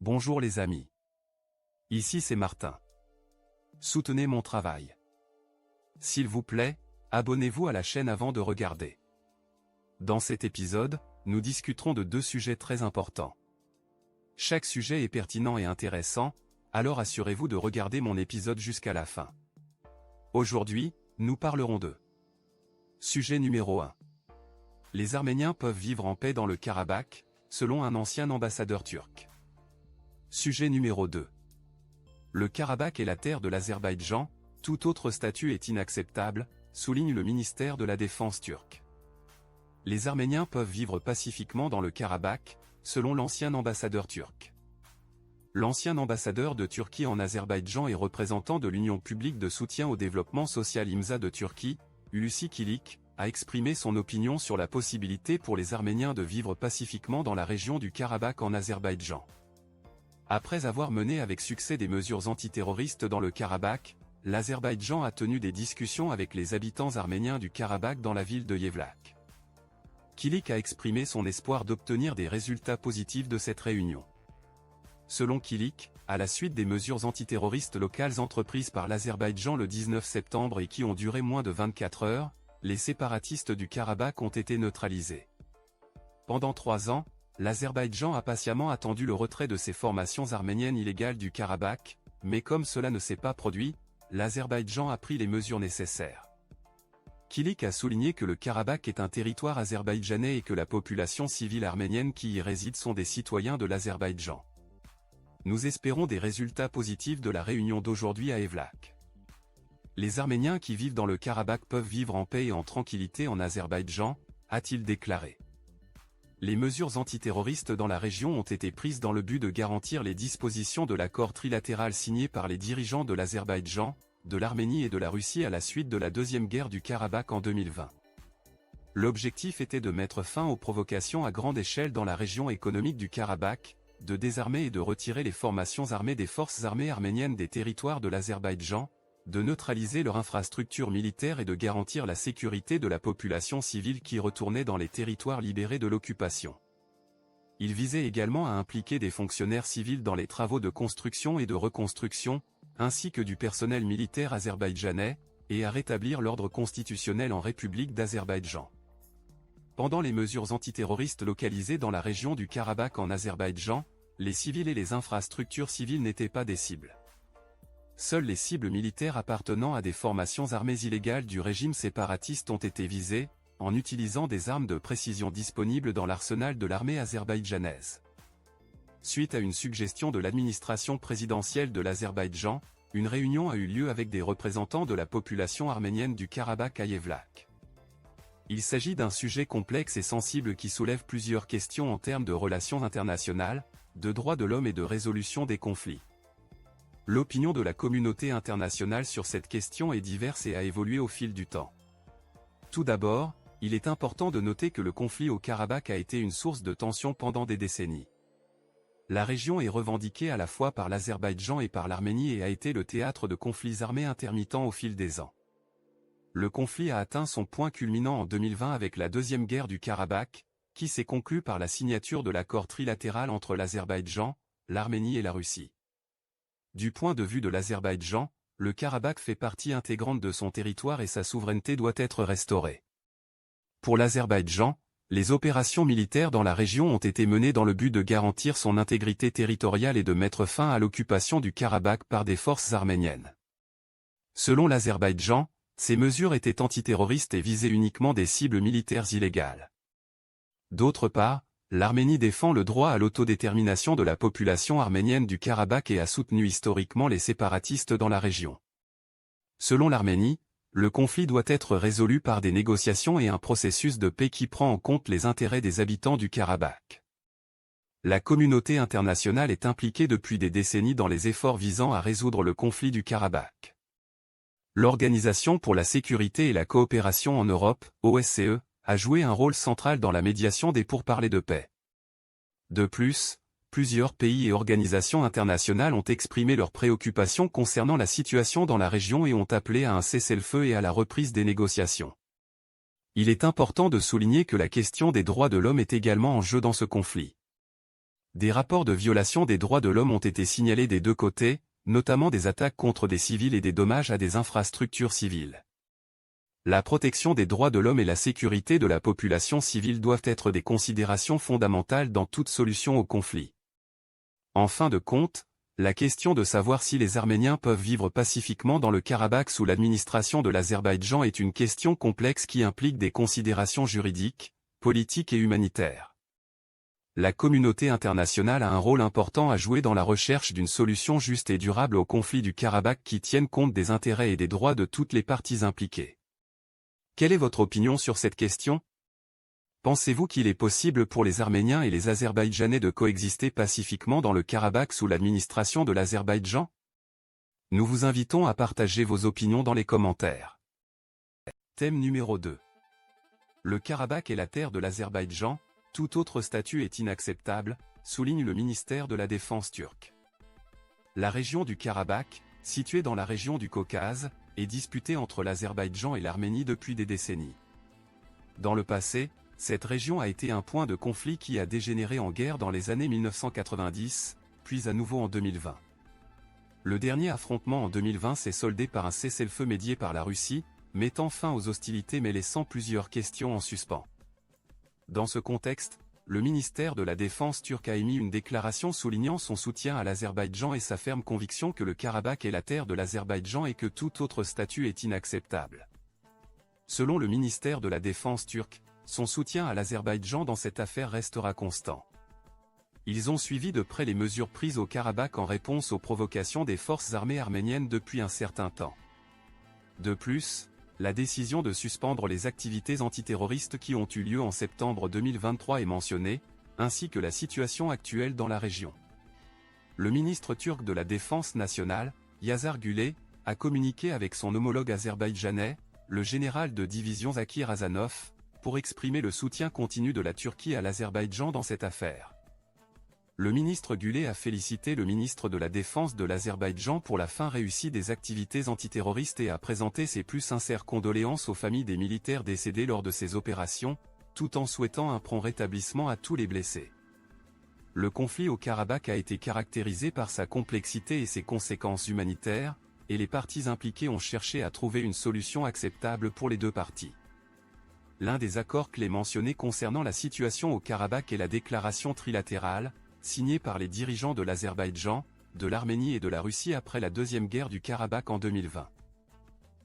Bonjour les amis. Ici c'est Martin. Soutenez mon travail. S'il vous plaît, abonnez-vous à la chaîne avant de regarder. Dans cet épisode, nous discuterons de deux sujets très importants. Chaque sujet est pertinent et intéressant, alors assurez-vous de regarder mon épisode jusqu'à la fin. Aujourd'hui, nous parlerons de sujet numéro 1. Les Arméniens peuvent vivre en paix dans le Karabakh, selon un ancien ambassadeur turc. Sujet numéro 2. Le Karabakh est la terre de l'Azerbaïdjan, tout autre statut est inacceptable, souligne le ministère de la Défense turc. Les Arméniens peuvent vivre pacifiquement dans le Karabakh, selon l'ancien ambassadeur turc. L'ancien ambassadeur de Turquie en Azerbaïdjan et représentant de l'Union publique de soutien au développement social IMSA de Turquie, Hulusi Kilik, a exprimé son opinion sur la possibilité pour les Arméniens de vivre pacifiquement dans la région du Karabakh en Azerbaïdjan. Après avoir mené avec succès des mesures antiterroristes dans le Karabakh, l'Azerbaïdjan a tenu des discussions avec les habitants arméniens du Karabakh dans la ville de Yevlak. Kilik a exprimé son espoir d'obtenir des résultats positifs de cette réunion. Selon Kilik, à la suite des mesures antiterroristes locales entreprises par l'Azerbaïdjan le 19 septembre et qui ont duré moins de 24 heures, les séparatistes du Karabakh ont été neutralisés. Pendant 3 ans, l'Azerbaïdjan a patiemment attendu le retrait de ces formations arméniennes illégales du Karabakh, mais comme cela ne s'est pas produit, l'Azerbaïdjan a pris les mesures nécessaires. Kilik a souligné que le Karabakh est un territoire azerbaïdjanais et que la population civile arménienne qui y réside sont des citoyens de l'Azerbaïdjan. Nous espérons des résultats positifs de la réunion d'aujourd'hui à Yevlak. Les Arméniens qui vivent dans le Karabakh peuvent vivre en paix et en tranquillité en Azerbaïdjan, a-t-il déclaré. Les mesures antiterroristes dans la région ont été prises dans le but de garantir les dispositions de l'accord trilatéral signé par les dirigeants de l'Azerbaïdjan, de l'Arménie et de la Russie à la suite de la deuxième guerre du Karabakh en 2020. L'objectif était de mettre fin aux provocations à grande échelle dans la région économique du Karabakh, de désarmer et de retirer les formations armées des forces armées arméniennes des territoires de l'Azerbaïdjan, de neutraliser leur infrastructure militaire et de garantir la sécurité de la population civile qui retournait dans les territoires libérés de l'occupation. Il visait également à impliquer des fonctionnaires civils dans les travaux de construction et de reconstruction, ainsi que du personnel militaire azerbaïdjanais, et à rétablir l'ordre constitutionnel en République d'Azerbaïdjan. Pendant les mesures antiterroristes localisées dans la région du Karabakh en Azerbaïdjan, les civils et les infrastructures civiles n'étaient pas des cibles. Seules les cibles militaires appartenant à des formations armées illégales du régime séparatiste ont été visées, en utilisant des armes de précision disponibles dans l'arsenal de l'armée azerbaïdjanaise. Suite à une suggestion de l'administration présidentielle de l'Azerbaïdjan, une réunion a eu lieu avec des représentants de la population arménienne du Karabakh à Yevlak. Il s'agit d'un sujet complexe et sensible qui soulève plusieurs questions en termes de relations internationales, de droits de l'homme et de résolution des conflits. L'opinion de la communauté internationale sur cette question est diverse et a évolué au fil du temps. Tout d'abord, il est important de noter que le conflit au Karabakh a été une source de tension pendant des décennies. La région est revendiquée à la fois par l'Azerbaïdjan et par l'Arménie et a été le théâtre de conflits armés intermittents au fil des ans. Le conflit a atteint son point culminant en 2020 avec la deuxième guerre du Karabakh, qui s'est conclue par la signature de l'accord trilatéral entre l'Azerbaïdjan, l'Arménie et la Russie. Du point de vue de l'Azerbaïdjan, le Karabakh fait partie intégrante de son territoire et sa souveraineté doit être restaurée. Pour l'Azerbaïdjan, les opérations militaires dans la région ont été menées dans le but de garantir son intégrité territoriale et de mettre fin à l'occupation du Karabakh par des forces arméniennes. Selon l'Azerbaïdjan, ces mesures étaient antiterroristes et visaient uniquement des cibles militaires illégales. D'autre part, l'Arménie défend le droit à l'autodétermination de la population arménienne du Karabakh et a soutenu historiquement les séparatistes dans la région. Selon l'Arménie, le conflit doit être résolu par des négociations et un processus de paix qui prend en compte les intérêts des habitants du Karabakh. La communauté internationale est impliquée depuis des décennies dans les efforts visant à résoudre le conflit du Karabakh. L'Organisation pour la sécurité et la coopération en Europe, OSCE, a joué un rôle central dans la médiation des pourparlers de paix. De plus, plusieurs pays et organisations internationales ont exprimé leurs préoccupations concernant la situation dans la région et ont appelé à un cessez-le-feu et à la reprise des négociations. Il est important de souligner que la question des droits de l'homme est également en jeu dans ce conflit. Des rapports de violation des droits de l'homme ont été signalés des deux côtés, notamment des attaques contre des civils et des dommages à des infrastructures civiles. La protection des droits de l'homme et la sécurité de la population civile doivent être des considérations fondamentales dans toute solution au conflit. En fin de compte, la question de savoir si les Arméniens peuvent vivre pacifiquement dans le Karabakh sous l'administration de l'Azerbaïdjan est une question complexe qui implique des considérations juridiques, politiques et humanitaires. La communauté internationale a un rôle important à jouer dans la recherche d'une solution juste et durable au conflit du Karabakh qui tienne compte des intérêts et des droits de toutes les parties impliquées. Quelle est votre opinion sur cette question? Pensez-vous qu'il est possible pour les Arméniens et les Azerbaïdjanais de coexister pacifiquement dans le Karabakh sous l'administration de l'Azerbaïdjan? Nous vous invitons à partager vos opinions dans les commentaires. Thème numéro 2. Le Karabakh est la terre de l'Azerbaïdjan, tout autre statut est inacceptable, souligne le ministère de la Défense turc. La région du Karabakh, située dans la région du Caucase, est disputée entre l'Azerbaïdjan et l'Arménie depuis des décennies. Dans le passé, cette région a été un point de conflit qui a dégénéré en guerre dans les années 1990, puis à nouveau en 2020. Le dernier affrontement en 2020 s'est soldé par un cessez-le-feu médié par la Russie, mettant fin aux hostilités mais laissant plusieurs questions en suspens. Dans ce contexte, le ministère de la Défense turc a émis une déclaration soulignant son soutien à l'Azerbaïdjan et sa ferme conviction que le Karabakh est la terre de l'Azerbaïdjan et que tout autre statut est inacceptable. Selon le ministère de la Défense turc, son soutien à l'Azerbaïdjan dans cette affaire restera constant. Ils ont suivi de près les mesures prises au Karabakh en réponse aux provocations des forces armées arméniennes depuis un certain temps. De plus, la décision de suspendre les activités antiterroristes qui ont eu lieu en septembre 2023 est mentionnée, ainsi que la situation actuelle dans la région. Le ministre turc de la Défense nationale, Yazar Gulay, a communiqué avec son homologue azerbaïdjanais, le général de division Zakir Hazanov, pour exprimer le soutien continu de la Turquie à l'Azerbaïdjan dans cette affaire. Le ministre Gulay a félicité le ministre de la Défense de l'Azerbaïdjan pour la fin réussie des activités antiterroristes et a présenté ses plus sincères condoléances aux familles des militaires décédés lors de ces opérations, tout en souhaitant un prompt rétablissement à tous les blessés. Le conflit au Karabakh a été caractérisé par sa complexité et ses conséquences humanitaires, et les parties impliquées ont cherché à trouver une solution acceptable pour les deux parties. L'un des accords clés mentionnés concernant la situation au Karabakh est la déclaration trilatérale, signée par les dirigeants de l'Azerbaïdjan, de l'Arménie et de la Russie après la deuxième guerre du Karabakh en 2020.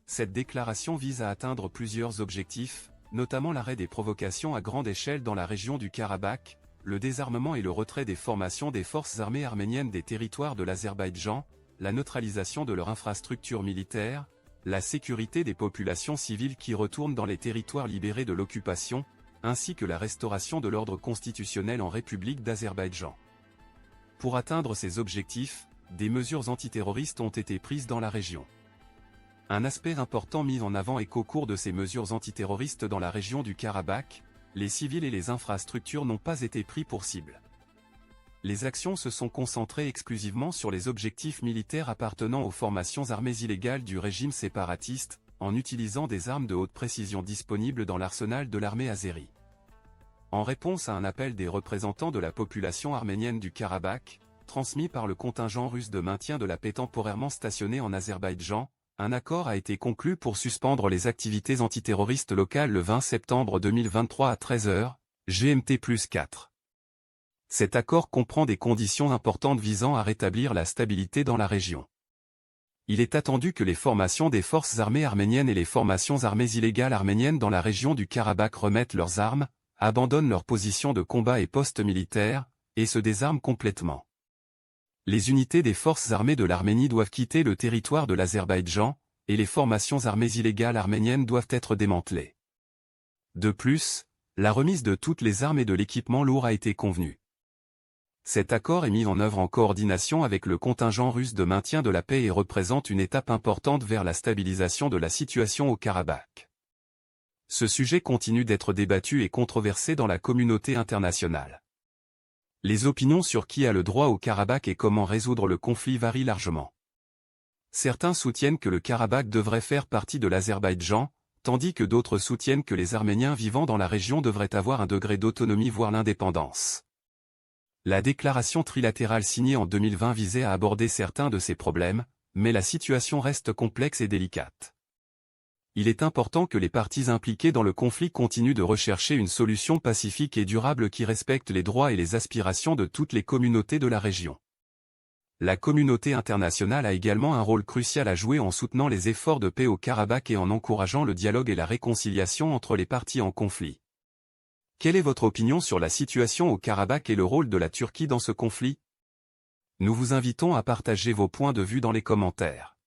Cette déclaration vise à atteindre plusieurs objectifs, notamment l'arrêt des provocations à grande échelle dans la région du Karabakh, le désarmement et le retrait des formations des forces armées arméniennes des territoires de l'Azerbaïdjan, la neutralisation de leur infrastructure militaire, la sécurité des populations civiles qui retournent dans les territoires libérés de l'occupation, ainsi que la restauration de l'ordre constitutionnel en République d'Azerbaïdjan. Pour atteindre ces objectifs, des mesures antiterroristes ont été prises dans la région. Un aspect important mis en avant est qu'au cours de ces mesures antiterroristes dans la région du Karabakh, les civils et les infrastructures n'ont pas été pris pour cible. Les actions se sont concentrées exclusivement sur les objectifs militaires appartenant aux formations armées illégales du régime séparatiste, en utilisant des armes de haute précision disponibles dans l'arsenal de l'armée azérie. En réponse à un appel des représentants de la population arménienne du Karabakh, transmis par le contingent russe de maintien de la paix temporairement stationné en Azerbaïdjan, un accord a été conclu pour suspendre les activités antiterroristes locales le 20 septembre 2023 à 13h, GMT+4. Cet accord comprend des conditions importantes visant à rétablir la stabilité dans la région. Il est attendu que les formations des forces armées arméniennes et les formations armées illégales arméniennes dans la région du Karabakh remettent leurs armes, abandonnent leurs positions de combat et postes militaires, et se désarment complètement. Les unités des forces armées de l'Arménie doivent quitter le territoire de l'Azerbaïdjan, et les formations armées illégales arméniennes doivent être démantelées. De plus, la remise de toutes les armes et de l'équipement lourd a été convenue. Cet accord est mis en œuvre en coordination avec le contingent russe de maintien de la paix et représente une étape importante vers la stabilisation de la situation au Karabakh. Ce sujet continue d'être débattu et controversé dans la communauté internationale. Les opinions sur qui a le droit au Karabakh et comment résoudre le conflit varient largement. Certains soutiennent que le Karabakh devrait faire partie de l'Azerbaïdjan, tandis que d'autres soutiennent que les Arméniens vivant dans la région devraient avoir un degré d'autonomie voire l'indépendance. La déclaration trilatérale signée en 2020 visait à aborder certains de ces problèmes, mais la situation reste complexe et délicate. Il est important que les parties impliquées dans le conflit continuent de rechercher une solution pacifique et durable qui respecte les droits et les aspirations de toutes les communautés de la région. La communauté internationale a également un rôle crucial à jouer en soutenant les efforts de paix au Karabakh et en encourageant le dialogue et la réconciliation entre les parties en conflit. Quelle est votre opinion sur la situation au Karabakh et le rôle de la Turquie dans ce conflit? Nous vous invitons à partager vos points de vue dans les commentaires.